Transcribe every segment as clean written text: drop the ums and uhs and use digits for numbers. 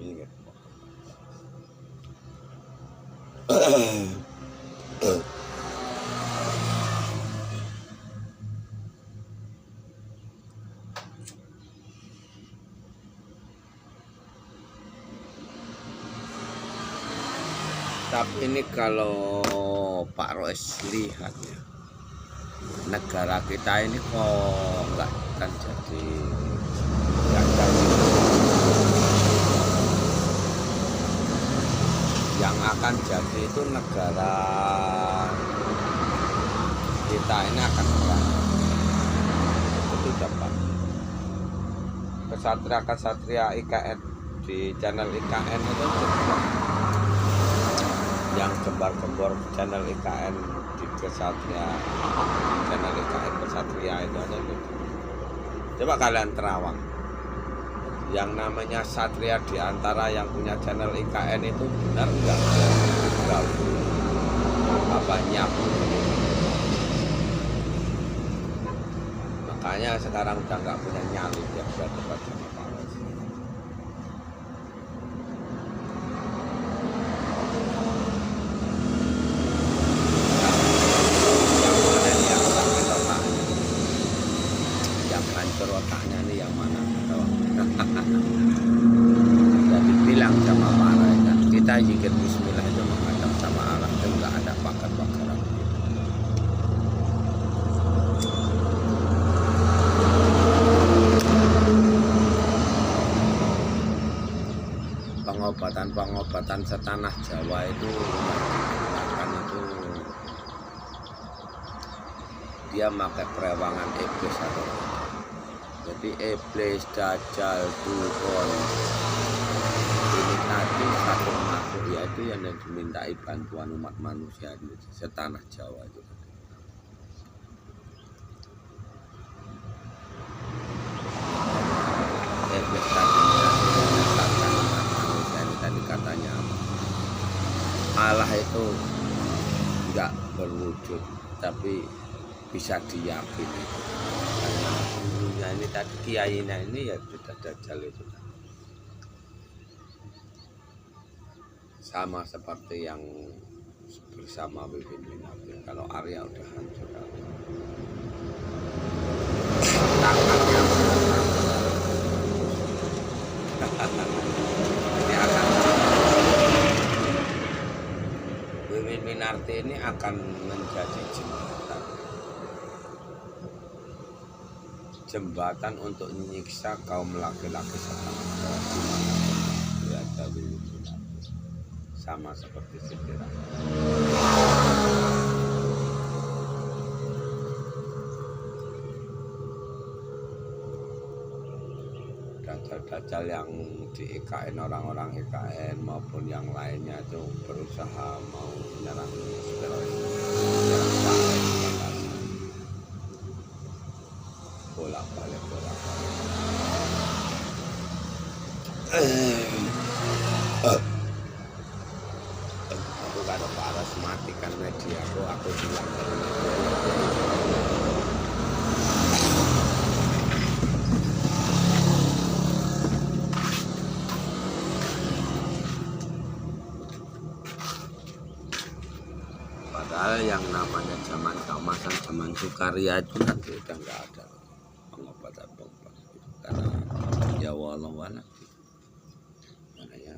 pinggir. Tapi ini kalau Pak Rois lihat ya, negara kita ini kok nggak akan jadi yang akan jadi itu negara kita ini akan perang. Itu dapat kesatria IKN di channel IKN itu yang gembar-gembor channel IKN di kesatria, channel IKN kesatria itu ada tuh. Coba kalian terawang, yang namanya satria di antara yang punya channel IKN itu benar enggak apa nyapu. Makanya sekarang udah nggak punya nyali, dia sudah debat sama Pak Rois. Otaknya ini yang mana? Jadi bilang sama Pak Rois, kita zikir bismillah itu menghadap sama Allah, itu enggak ada pakar-pakaran. Pengobatan setanah Jawa itu dia pakai perewangan iblis atau jadi iblis, dajjal, dukun ini tadi satu makhluk yaitu yang dimintai bantuan umat manusia di setanah Jawa itu. Iblis tadi menyesatkan umat manusia ini tadi katanya Allah itu enggak berwujud tapi bisa diyakini. Nah ini tadi kiainya ini ya sudah dajjal itu sama seperti yang bersama Wiwin Winarti. Kalau Arya udah hancur ini akan Wiwin Winarti ini akan menjadi jembatan untuk menyiksa kaum laki-laki sama seperti Siti Rahma. Dajjal yang di IKN, orang-orang IKN maupun yang lainnya itu berusaha mau menyerang bolak-balik. Aku kalau Pak Rois matikan media aku bilang padahal yang namanya zaman keemasan, zaman Sukarya itu kan udah nggak ada pengobatan karena ya walau-walau mana ya.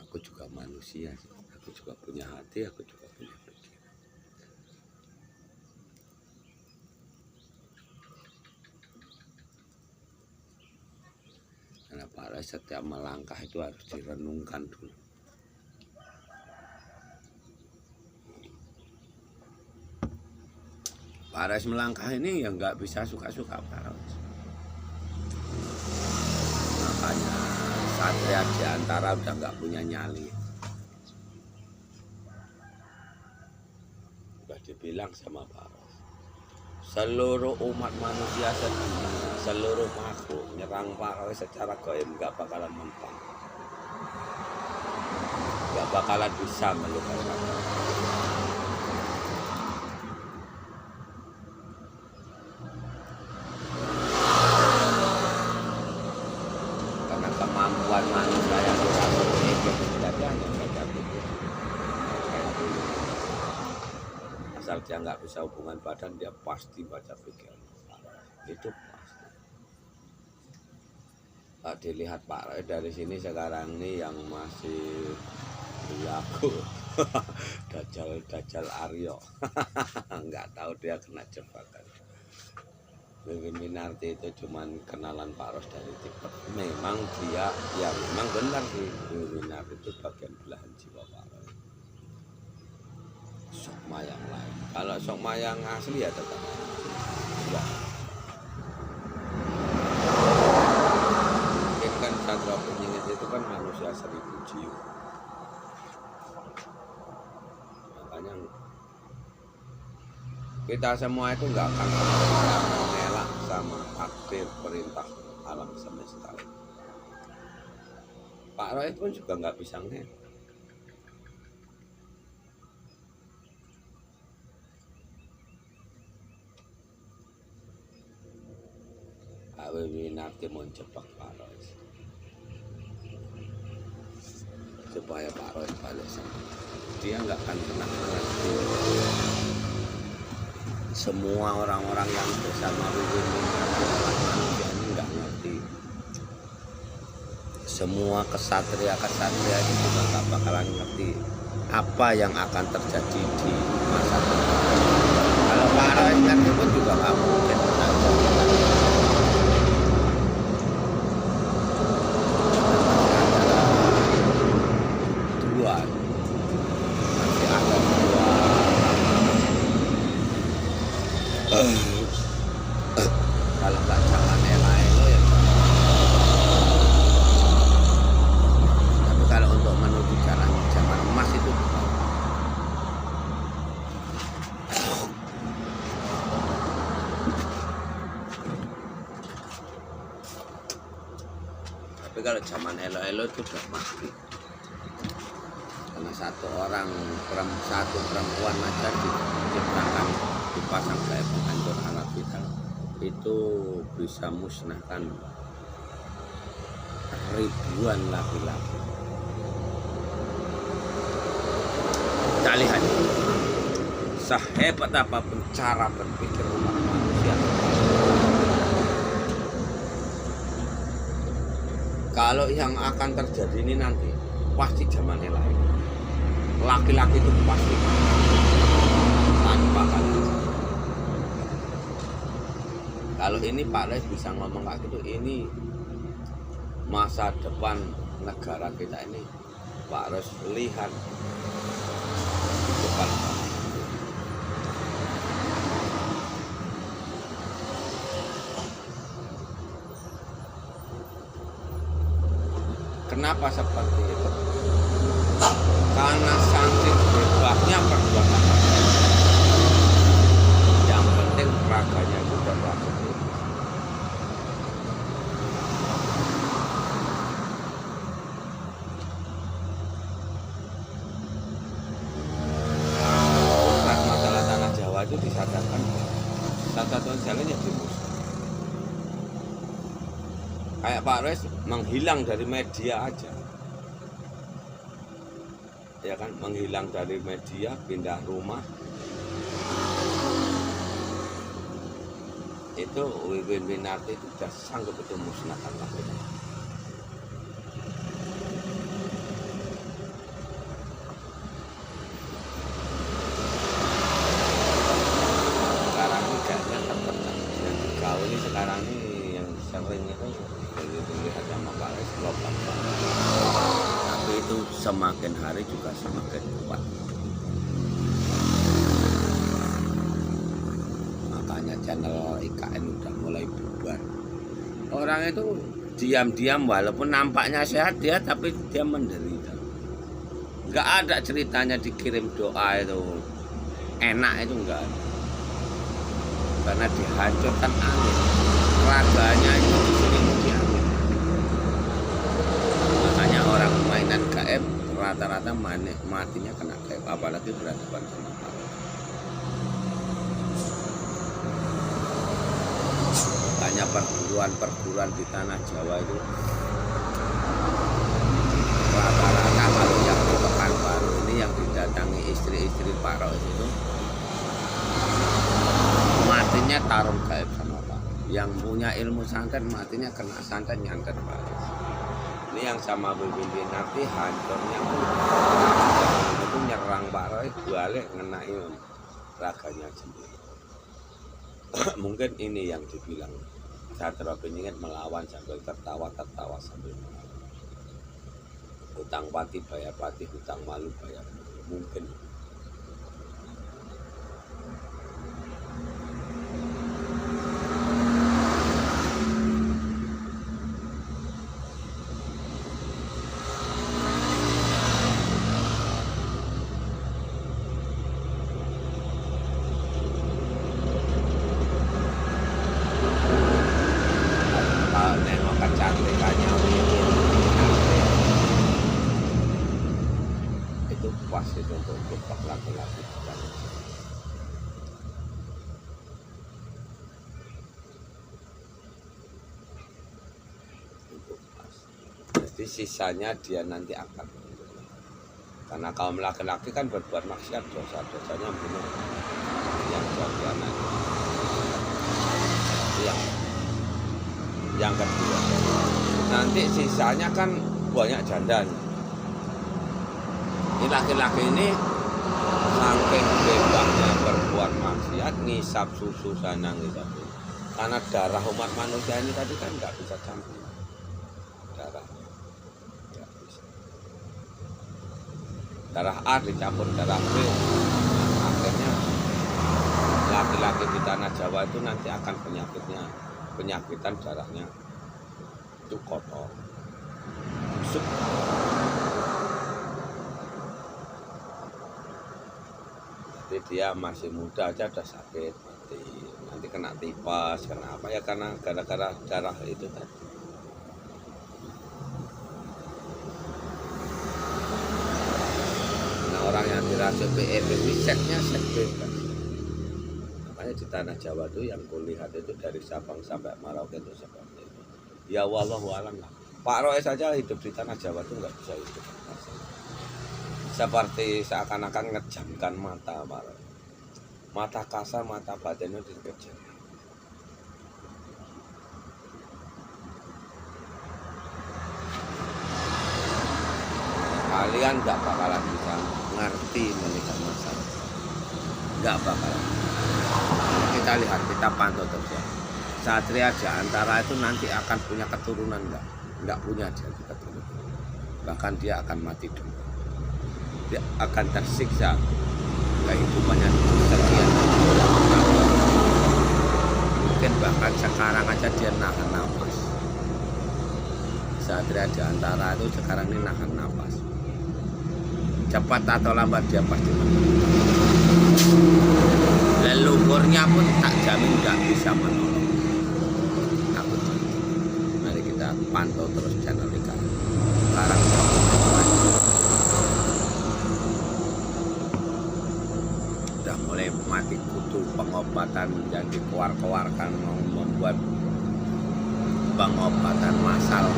Aku juga manusia, aku juga punya hati, aku juga punya pikiran. Karena Pak Rois setiap melangkah itu harus direnungkan dulu. Pak Rois melangkah ini ya nggak bisa suka-suka Pak Rois. Makanya satria di antara udah nggak punya nyali. Udah dibilang sama Pak Rois, seluruh umat manusia sedunia, seluruh makhluk nyerang Pak Rois secara gaib nggak bakalan mempan, nggak bakalan bisa melukai Pak Rois. dia nggak bisa hubungan badan, dia pasti baca pikiran. Itu pasti. Dilihat Pak Roy dari sini sekarang ini yang masih berlaku Dajjal Aryo. Nggak tahu dia kena jebakan. Wiwin Winarti itu cuman kenalan Pak Ros dari TikTok. Memang dia, ya memang benar sih, Wiwin Winarti itu bagian belahan jiwa Pak Ros. Sokma yang lain, kalau Sokma yang asli ya tetap ya. Mungkin kan Chandra Penyingit itu kan manusia 1000 jiwa. Makanya kita semua itu nggak akan bisa mengelak sama takdir perintah alam semesta. Pak Roy pun juga nggak bisa ngelak. Pak Wiwin Winarti mau jebak Pak Roy supaya Pak Roy balik sama dia, nggak akan pernah mengerti. Semua orang-orang yang bersama Wiwin Winarti manusia ini nggak ngerti. Semua kesatria-kesatria itu juga nggak bakalan ngerti apa yang akan terjadi di masa depan. Kalau Pak Roy ngerti pun juga nggak mungkin. Masih ada dua. Kalau nggak jalan elo ya. Tapi kalau untuk menuju jalan zaman emas itu bukan. Tapi kalau zaman elo itu udah pasti. Karena satu perempuan aja diciptakan dipasang kayak penghancur alam kita itu bisa musnahkan ribuan laki-laki. Kita lihat sehebat apapun cara berpikir umat manusia, kalau yang akan terjadi ini nanti pasti zamannya lain. Laki-laki itu pasti tanpa kalian. Kalau ini Pak Les bisa ngomong kayak gitu, ini masa depan negara kita ini Pak harus lihat di depan. Kenapa seperti itu? Karena saking bebasnya perbuatan. Yang penting raganya itu bebas. Saat masalah tanah Jawa itu disadarkan, satu-satunya jalannya dimusnahkan. Kayak Pak Res menghilang dari media aja, ya kan, menghilang dari media, pindah rumah, itu Wiwin Winarti itu sudah sanggup itu musnahkan laki-laki. Sekarang ini kayaknya terpecah. Yang digaul ini sekarang ini yang sering itu dilihat sama Pak Res lobang. Tapi itu semakin hari juga semakin kuat. Makanya channel IKN udah mulai bubar. Orang itu diam-diam walaupun nampaknya sehat dia, tapi dia menderita. Nggak ada ceritanya dikirim doa itu enak, itu enggak ada. Karena dihancurkan angin. Raganya itu diselimuti angin. Makanya orang mainan gaib rata-rata matinya kena gaib, apalagi berhadapan sama Allah. Makanya perguruan di tanah Jawa itu rata-rata kalau yang di Pekanbaru ini yang didatangi istri-istri Pak Rois itu Makanya tarung gaib sama Pak. Yang punya ilmu santet matinya kena santet nyantet Pak. Ini yang sama bimbing nanti hancurnya itu nyerang Pak Roy balik ngenain raganya sendiri. Mungkin ini yang dibilang Satrio Benyingit melawan sambil tertawa sambil melawan. Hutang pati bayar pati, hutang malu bayar malu. Mungkin nengok kecantikannya itu pas itu untuk laki-laki itu pas. Jadi sisanya dia nanti akan, karena kaum laki-laki kan berbuat maksiat, dosanya bunuh yang bagian itu. Yang kedua, nanti sisanya kan banyak jandanya. Ini laki-laki ini saking bebasnya berbuat maksiat, ngisap susu sana ngisap ini. Karena darah umat manusia ini tadi kan nggak bisa campur darah, nggak bisa. Darah A dicampur darah B, nah, akhirnya laki-laki di tanah Jawa itu nanti akan penyakitan darahnya itu kotor, busuk. Jadi dia masih muda aja udah sakit mati, nanti kena tipes, kena apa ya, karena gara-gara darah itu tadi. Nah, orang yang dirasuki PEB setnya set bebas. Makanya di tanah Jawa itu yang kulihat itu dari Sabang sampai Merauke itu seperti itu. Ya wallahu alam lah. Pak Roy saja hidup di tanah Jawa itu nggak bisa hidup. Seperti seakan-akan ngejamkan mata Pak Roy. Mata kasar, mata batin itu dikejam. Kalian nggak bakalan bisa ngerti menikah masalah. Nggak bakalan. Kita lihat, kita pantau terus ya. Satria Jantara itu nanti akan punya keturunan enggak punya dia keturunan. Bahkan dia akan mati dulu. Dia akan tersiksa kehidupannya sekian. Mungkin bahkan sekarang aja dia nahan nafas. Satria Jantara itu sekarang ini nahan nafas. Cepat atau lambat dia pasti mati. Leluhurnya pun tak jamin nggak bisa menolong. Aku mari kita pantau terus channel Ika. Sekarang udah mulai mati kutu, pengobatan yang dikeluarkan membuat pengobatan massal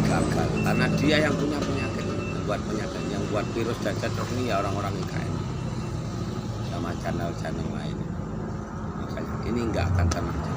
gagal karena dia yang punya penyakit, yang buat virus dan cedok ini ya orang-orang IKN sama channel-channel lain. Makanya ini nggak akan tenang.